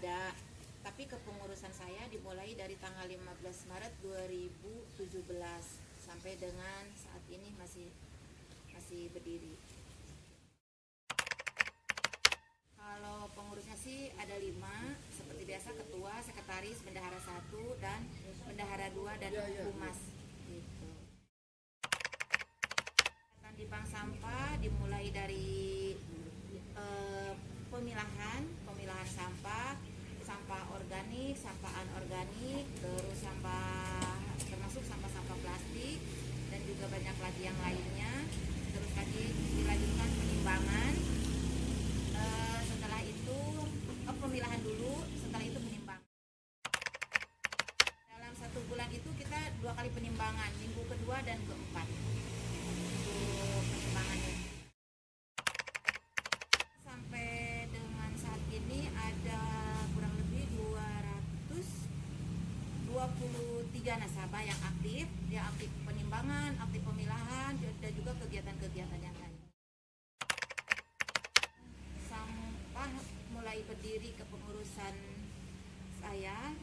ada, tapi kepengurusan saya dimulai dari tanggal 15 Maret 2017 sampai dengan saat ini masih berdiri. Kalau pengurusnya sih ada 5, seperti biasa ketua, sekretaris, bendahara 1 dan bendahara 2 dan humas gitu. Di bank sampah dimulai dari pemilahan sampah organik, sampah anorganik, terus sampah termasuk sampah-sampah plastik dan juga banyak lagi yang lainnya. Terus lagi dilanjutkan penimbangan. Setelah itu pemilahan dulu, setelah itu penimbangan. Dalam 1 bulan itu kita 2 kali penimbangan, minggu kedua dan keempat untuk penimbangannya. Sampai dengan saat ini ada kurang lebih 223 nasabah yang aktif penimbangan, aktif pemilahan, dan juga kegiatan-kegiatan yang lain. Sampah mulai berdiri kepengurusan saya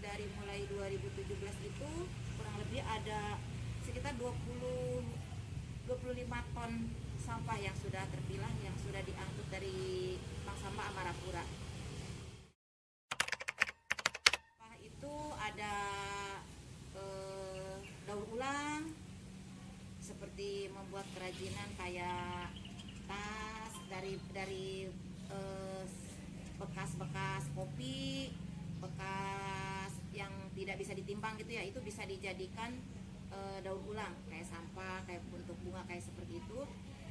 dari mulai 2017 itu kurang lebih ada sekitar 25 ton sampah yang sudah terpilah, yang sudah diangkut dari bank sampah Amarapura. Sampah itu ada daur ulang, seperti membuat kerajinan kayak tas dari bekas-bekas kopi, bekas yang tidak bisa ditimbang gitu ya, itu bisa dijadikan daur ulang kayak sampah, kayak bentuk bunga kayak seperti itu.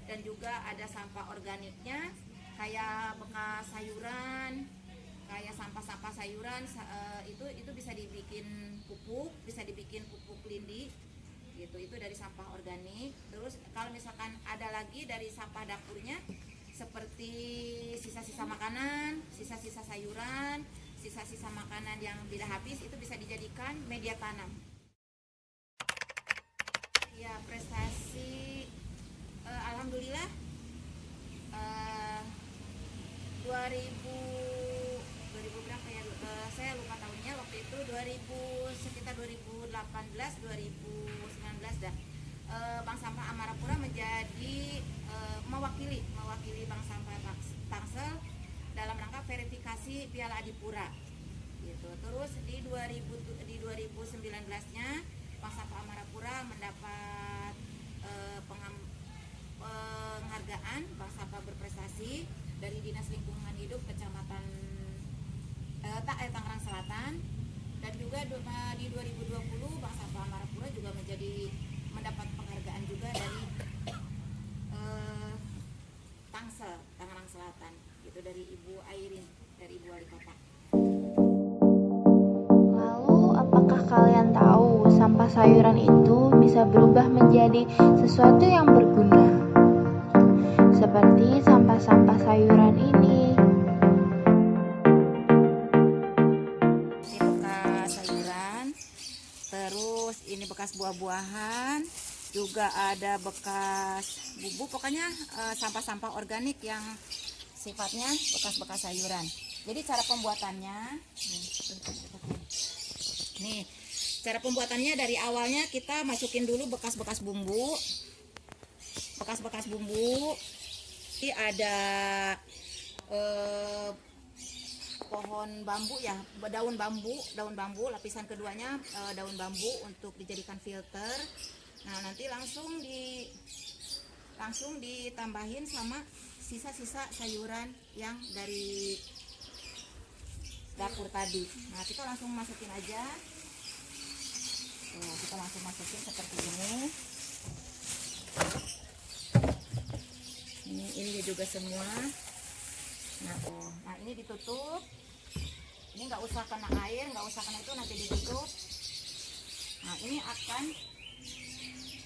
Dan juga ada sampah organiknya kayak bekas sayuran, kayak sampah-sampah sayuran, itu bisa dibikin pupuk lindi gitu, itu dari sampah organik. Terus kalau misalkan ada lagi dari sampah dapurnya seperti sisa-sisa makanan, sisa-sisa sayuran, sisa-sisa makanan yang tidak habis, itu bisa dijadikan media tanam. Ya, prestasi alhamdulillah 2000 berapa ya, saya lupa tahunnya, waktu itu sekitar 2018 2019 dah. Bank Sampah Amarapura menjadi mewakili Bank Sampah Tangsel dalam rangka verifikasi Piala Adipura gitu. Terus di 2019-nya Bank Sampah Amarapura mendapat penghargaan Bank Sampah berprestasi dari Dinas Lingkungan Hidup Kecamatan Tangerang Selatan. Dan juga di 2020 Bank Sampah Amarapura juga mendapat penghargaan juga dari Tangsel, Tangerang Selatan gitu, dari Ibu Airin, dari Ibu Wali Kota. Lalu apakah kalian tahu sampah sayuran itu bisa berubah menjadi sesuatu yang berguna? Seperti sampah-sampah sayuran ini. Ini bekas sayuran, terus ini bekas buah-buahan, juga ada bekas bumbu, pokoknya sampah-sampah organik yang sifatnya bekas-bekas sayuran. Jadi cara pembuatannya, nih cara pembuatannya dari awalnya kita masukin dulu bekas-bekas bumbu. Ini ada pohon bambu ya, daun bambu, lapisan keduanya daun bambu untuk dijadikan filter. Nah, nanti langsung ditambahin sama sisa-sisa sayuran yang dari dapur tadi. Nah, kita langsung masukin aja. Kita langsung masukin seperti ini. Ini juga semua. Nah, ini ditutup. Ini nggak usah kena air, nggak usah kena itu, nanti ditutup. Nah, ini akan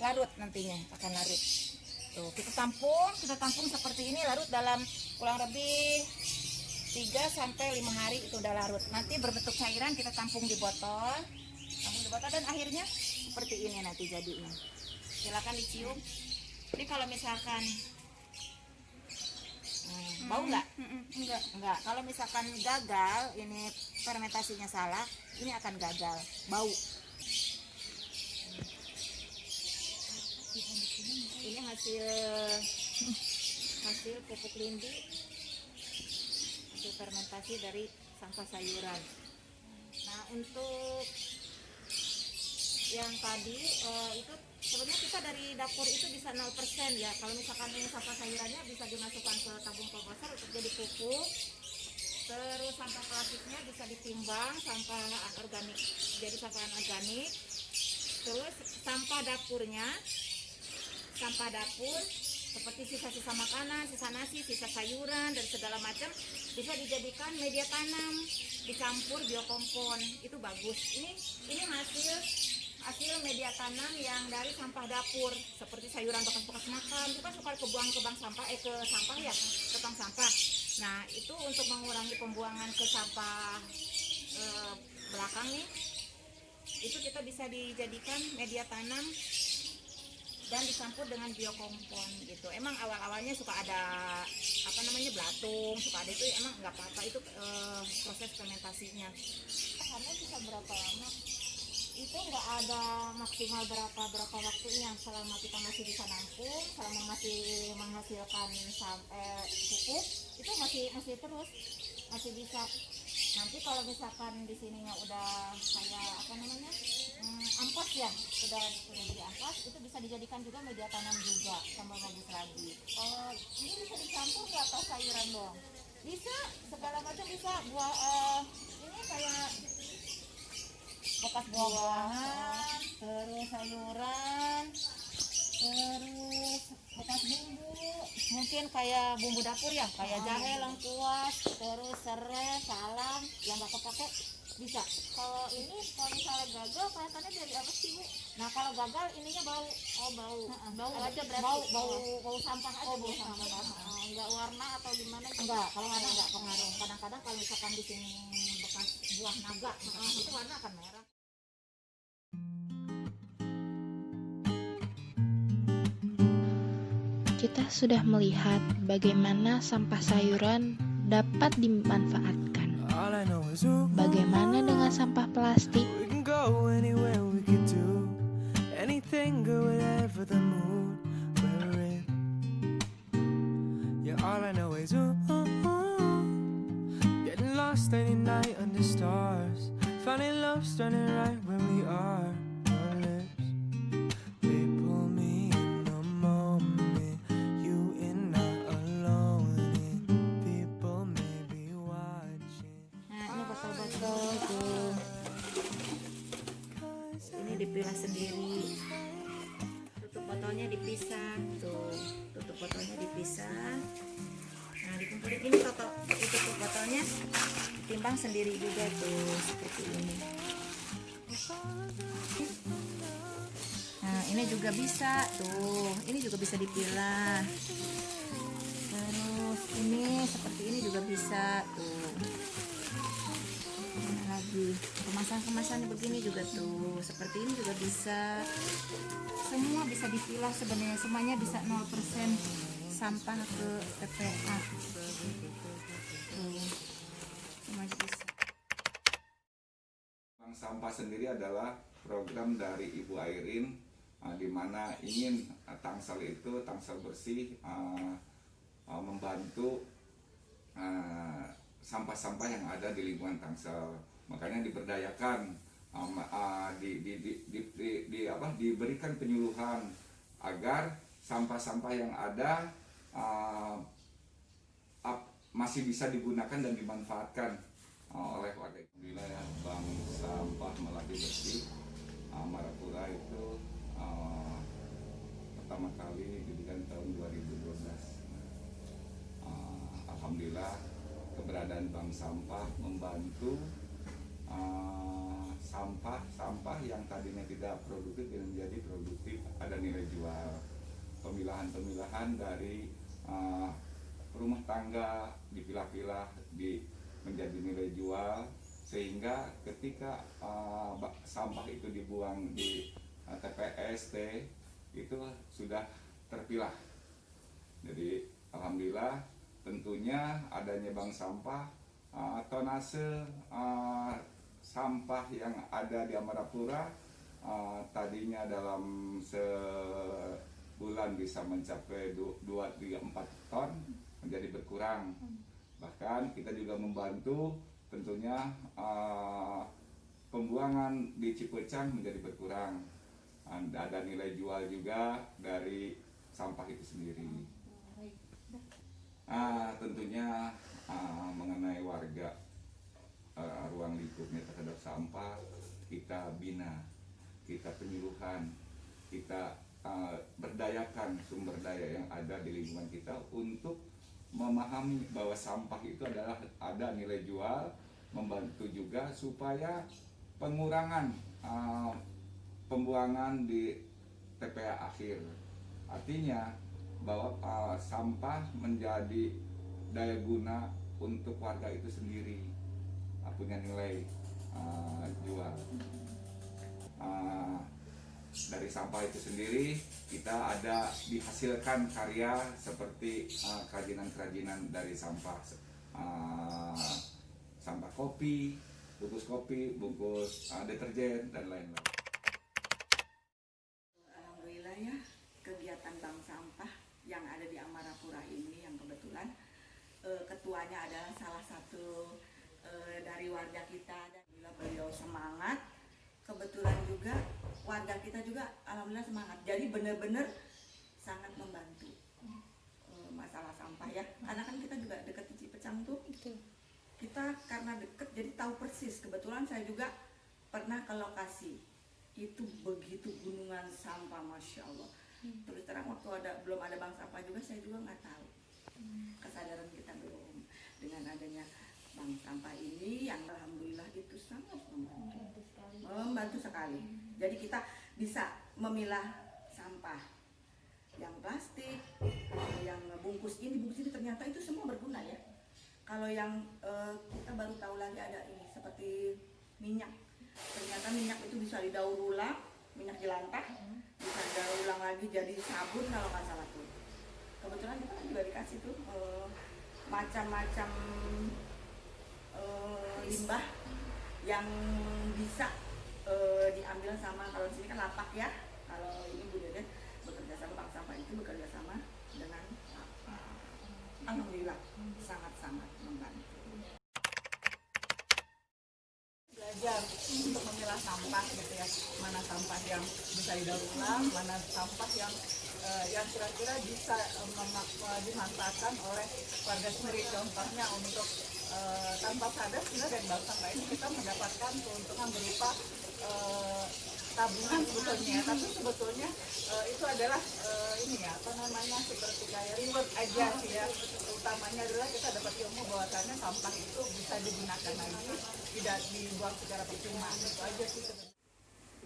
larut nantinya, akan larut. Tuh, kita tampung seperti ini, larut dalam kurang lebih 3-5 hari itu udah larut. Nanti berbentuk cairan, kita tampung di botol dan akhirnya seperti ini nanti jadinya. Silakan dicium. Jadi kalau misalkan Bau nggak? Enggak. Kalau misalkan gagal, ini fermentasinya salah, ini akan gagal, bau. Ini hasil pupuk lindi, hasil fermentasi dari sampah sayuran. Nah, untuk yang tadi itu sebenarnya kita dari dapur itu bisa 0% ya. Kalau misalkan ini sampah sayurannya bisa dimasukkan ke tabung komposter untuk jadi pupuk. Terus sampah plastiknya bisa ditimbang sampah organik, jadi sampah organik. Terus sampah dapur seperti sisa-sisa makanan, sisa nasi, sisa sayuran dan segala macam bisa dijadikan media tanam, dicampur biokompon, itu bagus. Ini hasil media tanam yang dari sampah dapur, seperti sayuran bekas-bekas makan, itu kan suka kebuang ke bank sampah, ke sampah ya, ke tong sampah. Nah, itu untuk mengurangi pembuangan ke sampah belakang nih, itu kita bisa dijadikan media tanam dan dicampur dengan biokompon gitu. Emang awal-awalnya suka ada belatung, suka ada itu, emang nggak apa-apa, itu proses fermentasinya. Karena bisa berapa lama? Itu nggak ada maksimal berapa waktunya, selama kita masih bisa nampung, selama masih menghasilkan pupuk, itu masih terus, masih bisa. Nanti kalau misalkan di sininya udah kayak ampas ya, sudah diampas, itu bisa dijadikan juga media tanam juga, tambah bagus lagi. Ini bisa dicampur nggak atau sayuran doang? Bisa, segala macam bisa. Ini kayak bekas buah-buahan, terus sayuran, terus bekas bumbu, mungkin kayak bumbu dapur ya, kayak jahe, lengkuas, terus serai, salam yang nggak kepake bisa. Kalau misalnya gagal, kelihatannya dari apa sih, Bu? Nah, kalau gagal ininya bau. Bau aja berarti. Bau sampah aja. Bau sampah. Enggak warna atau gimana? Enggak, kalau warna enggak pengaruh. Kadang-kadang kalau misalkan di sini bekas buah naga, itu warna akan merah. Kita sudah melihat bagaimana sampah sayuran dapat dimanfaatkan. Bagaimana dengan sampah plastik? We can go anywhere, we could do anything, go whatever the mood we're in. Yeah, all I know is getting lost any night under stars, finding love standing right where we are. Your lips, they pull me in the moment you and not alone in. People may be watching. Nah, ini botol-botol tuh. Ini dipilah sendiri. Tutup botolnya dipisah tuh. Tutup botolnya dipisah. Nah, dikumpulin ini tutup botolnya ditimbang sendiri juga tuh, seperti ini. Nah, ini juga bisa tuh. Ini juga bisa dipilah. Terus ini seperti ini juga bisa tuh. Lagi kemasannya begini juga tuh, seperti ini juga bisa. Semua bisa dipilah sebenarnya, semuanya bisa 0% sampah ke TPA tuh, semuanya bisa. Bank Sampah sendiri adalah program dari Ibu Airin, di mana ingin Tangsel bersih, membantu sampah-sampah yang ada di lingkungan Tangsel. Makanya diberdayakan, diberikan penyuluhan agar sampah-sampah yang ada masih bisa digunakan dan dimanfaatkan oleh warga. Wilayah Bank Sampah Melati Bersih Marapura itu pertama kali didirikan tahun 2012. Alhamdulillah keberadaan Bank Sampah membantu sampah yang tadinya tidak produktif menjadi produktif, ada nilai jual. Pemilahan dari rumah tangga dipilah-pilah menjadi nilai jual, sehingga ketika sampah itu dibuang di TPST itu sudah terpilah. Jadi alhamdulillah tentunya adanya bank sampah, tonase sampah yang ada di Amarapura tadinya dalam sebulan bisa mencapai 2-3-4 ton menjadi berkurang. Bahkan kita juga membantu tentunya pembuangan di Cipecang menjadi berkurang. Ada nilai jual juga dari sampah itu sendiri. Tentunya mengenai warga, ruang lingkupnya terhadap sampah kita bina, kita penyuluhan, kita berdayakan sumber daya yang ada di lingkungan kita untuk memahami bahwa sampah itu adalah ada nilai jual, membantu juga supaya pengurangan pembuangan di TPA akhir. Artinya bahwa sampah menjadi daya guna untuk warga itu sendiri, punya nilai jual. Dari sampah itu sendiri kita ada dihasilkan karya seperti kerajinan-kerajinan dari sampah, sampah kopi, bungkus deterjen dan lain-lain. Alhamdulillah ya, kegiatan bank sampah yang ada di Amarapura ini yang kebetulan ketuanya adalah salah satu dari warga kita. Alhamdulillah beliau semangat, kebetulan juga warga kita juga alhamdulillah semangat. Jadi benar-benar sangat membantu masalah sampah ya. Karena kan kita juga dekat di Cipecang tuh. Kita karena deket jadi tahu persis. Kebetulan saya juga pernah ke lokasi. Itu begitu gunungan sampah, masya Allah. Terus terang waktu belum ada bank sampah juga saya juga nggak tahu. Kesadaran kita belum. Dengan adanya bank sampah ini yang alhamdulillah itu sangat membantu sekali. Jadi kita bisa memilah sampah yang plastik, yang bungkus ini ternyata itu semua berguna ya. Kalau yang kita baru tahu lagi ada ini seperti minyak. Ternyata minyak itu bisa didaur ulang, minyak jelantah, bisa didaur ulang lagi jadi sabun kalau nggak salah tuh. Kebetulan kita juga dikasih tuh macam-macam limbah yang bisa diambil sama, kalau di sini kan lapak ya. Kalau ini Bu Dede bekerja sama bank sampah itu bekerja sama dengan lapak. Alhamdulillah sangat-sangat membantu. Belajar untuk memilah sampah gitu ya, mana sampah yang bisa didaur ulang, mana sampah yang kira-kira bisa dimanfaatkan oleh warga sendiri. Contohnya untuk tanpa sadar sebenarnya dari bank sampah ini kita mendapatkan keuntungan berupa tabungan sebetulnya, tapi sebetulnya itu adalah ini ya apa namanya seperti kayak reward aja sih ya. Utamanya adalah kita dapat ilmu bahwasannya sampah itu bisa digunakan lagi, tidak dibuang secara percuma. Itu aja sih sebenarnya.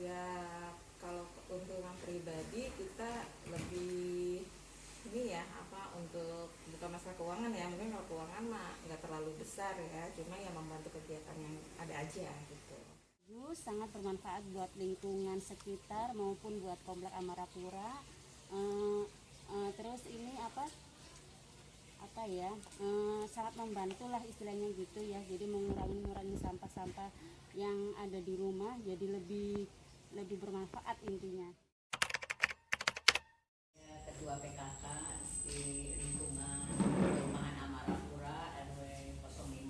Ya kalau keuntungan pribadi kita lebih ini ya apa untuk bukan masalah keuangan ya, mungkin kalau keuangan mah nggak terlalu besar ya, cuma yang membantu kegiatan yang ada aja gitu. Sangat bermanfaat buat lingkungan sekitar maupun buat komplek Amarapura. Terus ini apa ya sangat membantu lah istilahnya gitu ya. Jadi mengurangi sampah-sampah yang ada di rumah jadi lebih bermanfaat intinya. Ya, Ketua PKK di lingkungan perumahan Amarapura RW 05.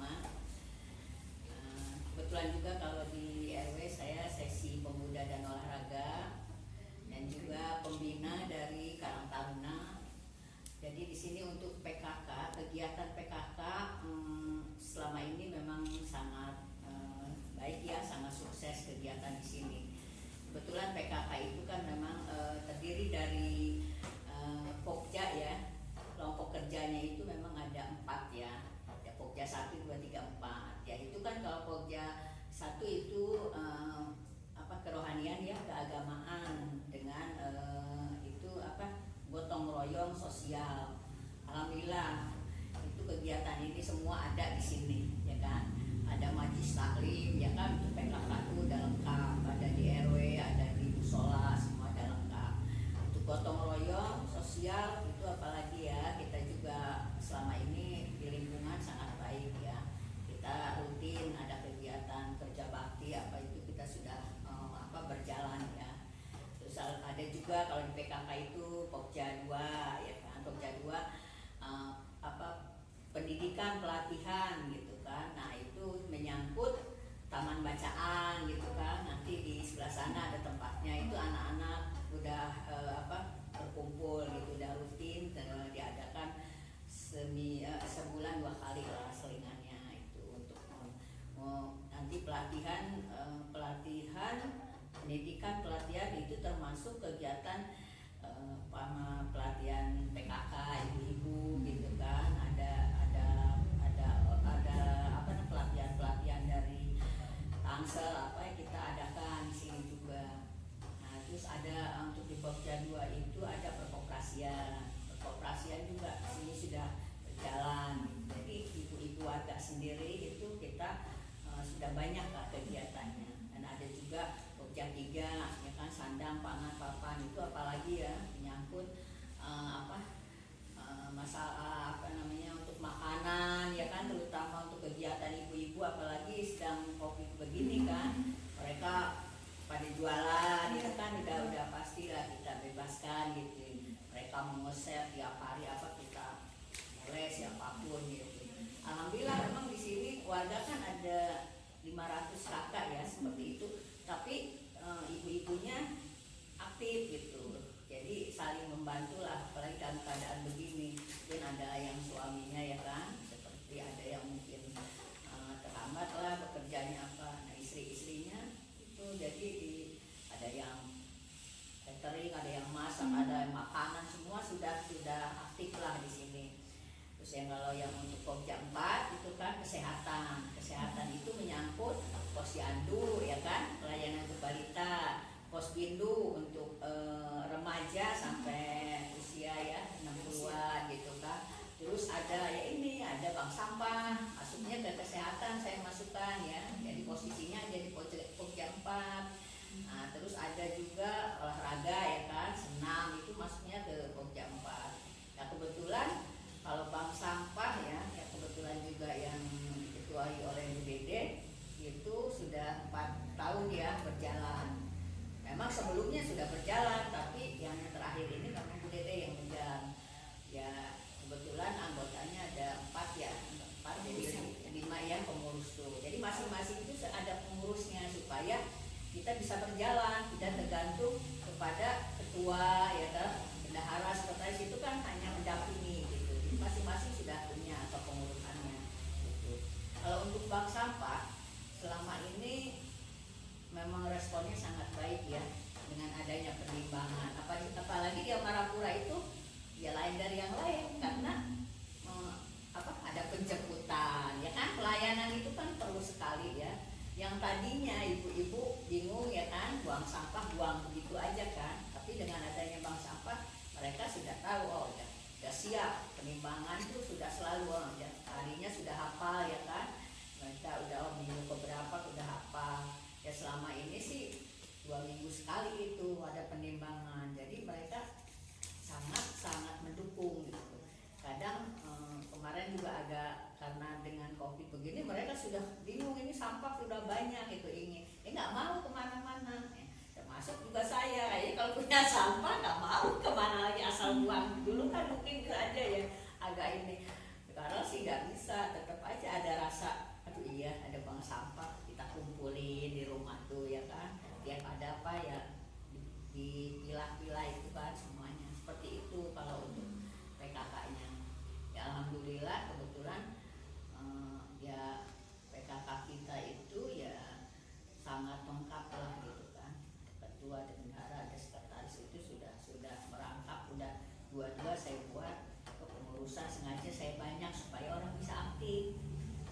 Kebetulan juga kalau di RW saya sesi pemuda dan olahraga dan juga pembina dari Karang Taruna. Jadi di sini untuk PKK, kegiatan PKK selama ini memang sangat baik ya, sangat sukses kegiatan di sini. Kebetulan PKK itu kan memang terdiri dari Pokja ya, kelompok kerjanya itu memang ada 4 ya. Ada Pokja 1, 2, 3, 4. Ya itu kan kalau Pokja 1 itu kerohanian ya, keagamaan dengan itu gotong royong sosial. Alhamdulillah itu kegiatan ini semua ada di sini ya kan. Ada majlis taklim ya kan, untuk PKK itu udah lengkap, ada di RW, ada di musola, semua ada lengkap. Untuk gotong royong sosial itu apalagi ya, kita juga selama ini baik ya. Kita rutin ada kegiatan kerja bakti apa itu kita sudah berjalan ya. Terus ada juga kalau di PKK itu Pokja 2 ya kan, Pokja 2 pendidikan pelatihan gitu kan. Nah itu menyangkut taman bacaan gitu kan. Nanti di sebelah sana ada tempatnya, itu anak-anak udah berkumpul gitu, udah rutin diadakan sebulan 2 kali lah selingannya itu untuk nanti pelatihan pendidikan pelatihan itu termasuk kegiatan pelatihan PKK ibu-ibu gitu kan. Ada pelatihan dari Tangsel yang kita adakan di sini juga. Nah terus ada untuk di Pokja 2 itu ada perkoperasian juga di sini sudah berjalan. Jadi ibu-ibu warga sendiri itu kita sudah banyak lah kegiatannya. Dan ada juga Pokja 3 ya kan, sandang, pangan, papan itu apalagi ya menyangkut masalah untuk makanan ya kan, terutama untuk kegiatan ibu-ibu apalagi sedang Covid begini kan, mereka pada jualan ya kan, udah pastilah kita bebaskan gitu. Mereka mau nge-share tiap hari kita boleh siapapun gitu. Alhamdulillah memang di sini warga kan ada 500 kakak ya seperti itu, tapi ibu-ibunya aktif gitu. Jadi saling membantu lah, apalagi dalam keadaan begini. Mungkin ada yang suaminya ya kan, seperti ada yang mungkin terhambat lah bekerjanya Nah istri-istrinya itu jadi ada yang catering, ada yang masak, ada yang makanan, semua sudah aktif lah di sini. Terus yang kalau yang untuk Pokja 4 itu kan kesehatan itu menyangkut posyandu ya kan, pelayanan untuk balita, posbindu untuk remaja sampai usia ya 60-an gitu kan. Terus ada ada bank sampah, masuknya ke kesehatan saya masukkan ya. Jadi posisinya jadi Pokja 4. Nah, terus ada juga olahraga ya kan, senam itu masuknya ke Pokja 4. Nah, kebetulan kalau bank sampah ya kebetulan juga yang diketuai oleh Bu Dede itu sudah 4 tahun ya berjalan. Memang sebelumnya sudah berjalan, tapi yang terakhir ini memang Bu Dede yang berjalan. Ya kebetulan anggotanya ada 4 ya, 4 jadi 5 ya pengurus tuh. Jadi masing-masing itu ada pengurusnya supaya kita bisa berjalan, tidak tergantung kepada ketua ya kan, bendahara, sekretaris itu kan hanya mendampingi gitu. Jadi masing-masing sudah punya kepengurusannya gitu. Kalau untuk bank sampah selama ini memang responnya sangat baik ya dengan adanya penimbangan. Apalagi di Amarapura itu ya lain dari yang lain karena ada penjemputan ya kan, pelayanan itu kan perlu sekali ya. Yang tadinya ibu-ibu bingung ya kan, buang sampah buang begitu aja kan, tapi dengan adanya bank sampah mereka sudah tahu udah siap, penimbangan itu sudah selalu harinya sudah hafal ya kan, mereka udah minggu keberapa udah hafal ya. Selama ini sih 2 minggu sekali itu ada penimbangan, jadi mereka sangat mendukung gitu. Kadang kemarin juga agak karena dengan Covid begini mereka sudah bingung, ini sampah sudah banyak itu nggak mau kemana-mana, termasuk juga saya kalau punya sampah nggak mau kemana lagi asal buang. Dulu kan mungkin itu aja ya agak ini, sekarang sih nggak bisa, tetap aja ada rasa aduh iya ada bank sampah, kita kumpulin di rumah tuh ya kan, tiap ada apa ya dipilah-pilah itu kan semuanya seperti itu. Kalau untuk PKK-nya ya alhamdulillah kebetulan ya PKK kita itu ya sangat lengkap lah gitu kan, ketua dan bendahara ada sekretaris itu sudah merangkap, udah dua-dua saya buat kepengurusan, sengaja saya banyak supaya orang bisa aktif.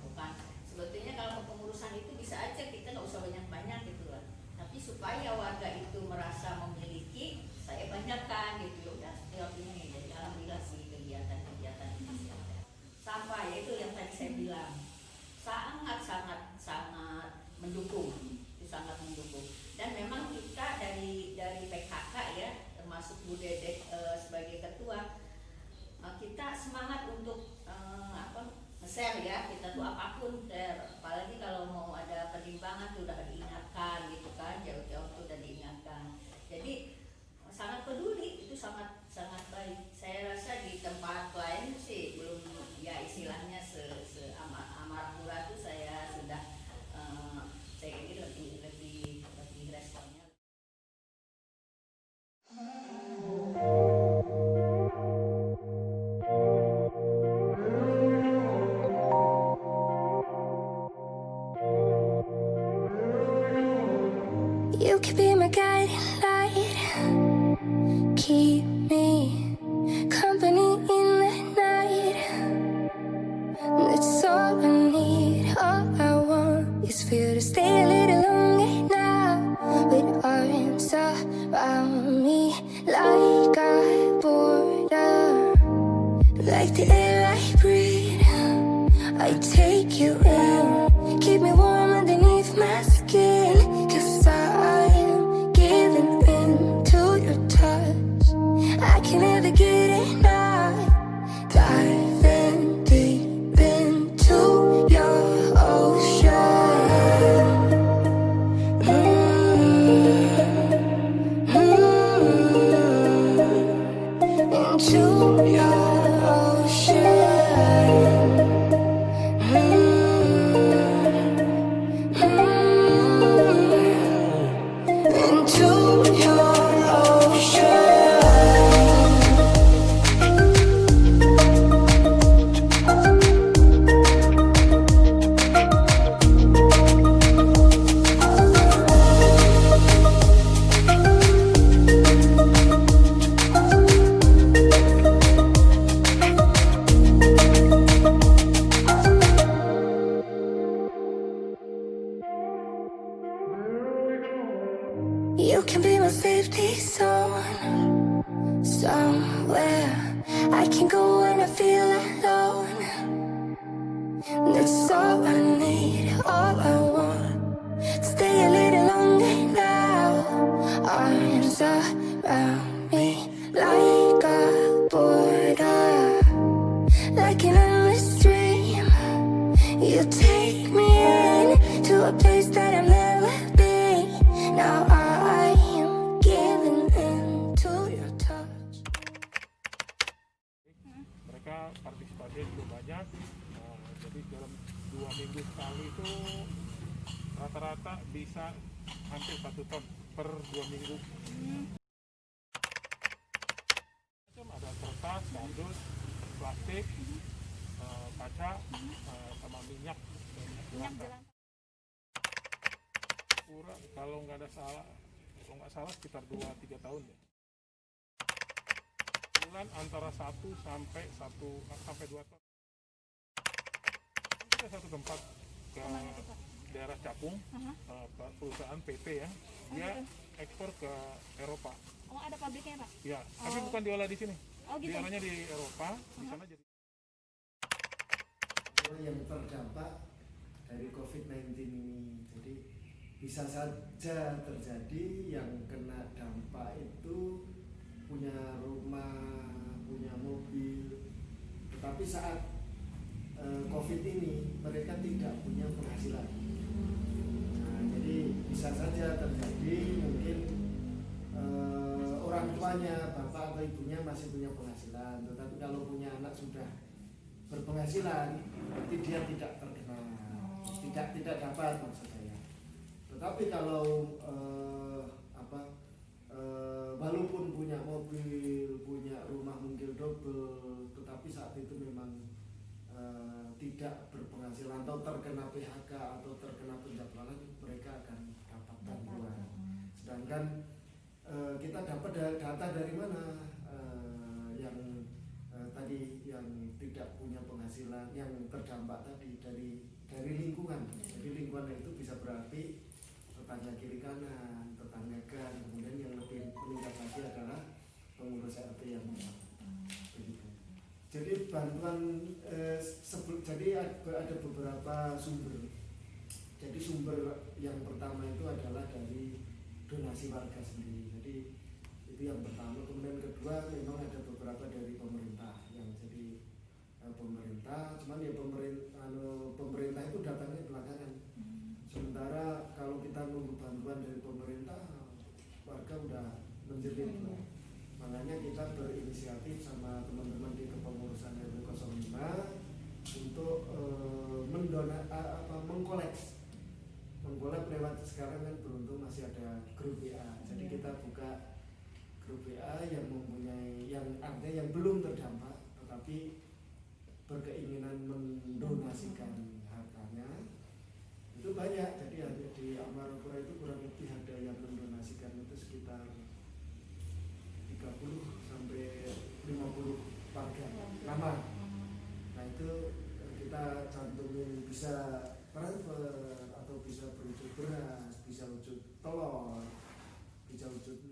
Bukan sebetulnya kalau kepengurusan itu bisa aja kita nggak usah banyak-banyak gitu lah, tapi supaya warga itu merasa memiliki, saya banyakkan gitu udah setiap ini. Jadi alhamdulillah sih kegiatan-kegiatan ini sampah ya itu yang tadi saya bilang sangat mendukung, itu sangat mendukung. Dan memang kita dari PKK ya termasuk Bu Dede sebagai ketua, kita semangat untuk nge-share ya, kita You can be my guiding light, keep me company in the night. That's all I need, all I want is for you to stay a little longer now, with arms around me like a border, like the air I breathe. I take you in, keep me warm underneath my skin, 'cause I am giving in to your touch. I can never get enough, diving deep into your ocean. Into your ocean. Into your ocean. You can be my safety zone, somewhere I can go when I feel alone. That's all I need, all I want. Stay a little longer now, arms around me like a border, like an endless dream. You take me in to a place that I've never been. Now I am giving in to your touch. Mereka partisipasi cukup banyak, jadi dalam 2 minggu sekali itu rata-rata bisa hampir 1 ton per 2 minggu. Ada kertas, kardus, plastik, kaca, sama minyak. Kurang, kalau nggak salah sekitar 2-3 tahun deh. Bulan antara 1 sampai 2 ton. Kita satu tempat ke daerah Cakung, perusahaan PT ya, dia ekspor ke Eropa. Oh, ada pabriknya, Pak? Ya, tapi bukan diolah di sini. Oh, gitu. Diolahnya di Eropa, di sana jadi. Yang terdampak dari COVID-19 ini, jadi bisa saja terjadi yang kena dampak itu punya rumah, punya mobil, tetapi saat COVID ini mereka tidak punya penghasilan. Nah, jadi bisa saja terjadi mungkin orang tuanya, bapak atau ibunya masih punya penghasilan, tetapi kalau punya anak sudah berpenghasilan, berarti dia tidak terkena, tidak dapat maksud saya. Tetapi kalau walaupun punya mobil, punya rumah mungkin double, tetapi saat itu memang tidak berpenghasilan atau terkena PHK atau terkena penjadwalan, mereka akan dapat bantuan. Sedangkan kita dapat data dari mana? Yang tadi yang tidak punya penghasilan, yang terdampak tadi dari lingkungan. Jadi lingkungan itu bisa berarti tetangga kiri kanan, tetangga gang, kemudian yang lebih meningkat lagi adalah pengurus RT yang begitu. Jadi bantuan jadi ada beberapa sumber. Jadi sumber yang pertama itu adalah dari donasi warga sendiri. Jadi itu yang pertama. Kemudian kedua memang ada beberapa dari pemerintah yang jadi pemerintah. Cuman ya pemerintah itu datangnya belakangan. Sementara kalau kita nunggu bantuan dari pemerintah, warga udah menjerit. Makanya kita berinisiatif sama teman-teman di kepengurusan RW 05 untuk mengkolek lewat sekarang kan beruntung masih ada grup WA. Jadi kita buka grup WA yang mempunyai artinya yang belum terdampak tetapi berkeinginan mendonasikan hartanya itu banyak. Jadi di Amarapura itu kurang lebih ada yang mendonasikan telur bisa wujud